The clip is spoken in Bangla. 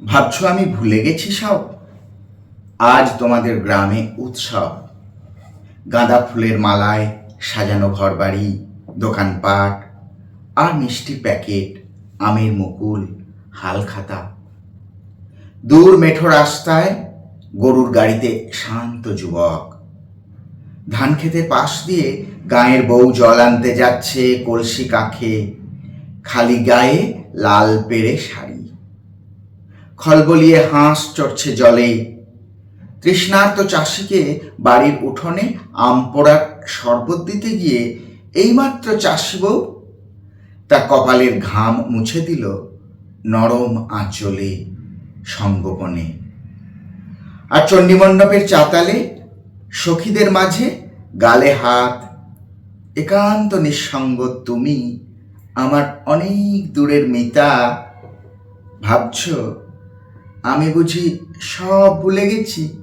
ভাবছো আমি ভুলে গেছি সব? আজ তোমাদের গ্রামে উৎসব। গাঁদা ফুলের মালায় সাজানো ঘরবাড়ি, দোকানপাট আর মিষ্টির প্যাকেট, আমের মুকুল, হালখাতা। দূর মেঠো রাস্তায় গরুর গাড়িতে শান্ত যুবক। ধান ক্ষেতের পাশ দিয়ে গাঁয়ের বউ জল আনতে যাচ্ছে কলসি কাঁখে, খালি গায়ে লাল পেড়ে শাড়ি। খলবলিয়ে হাঁস চড়ছে জলে। তৃষ্ণার্ত চাষিকে বাড়ির উঠোনে আম পোড়ার শরবত দিতে গিয়ে এইমাত্র চাষি বউ তার কপালের ঘাম মুছে দিল নরম আঁচলে, সঙ্গোপনে। আর চণ্ডীমণ্ডপের চাতালে সখীদের মাঝে গালে হাত, একান্ত নিঃসঙ্গ তুমি আমার অনেক দূরের মিতা। ভাবছ আমি বুঝি সব ভুলে গেছি?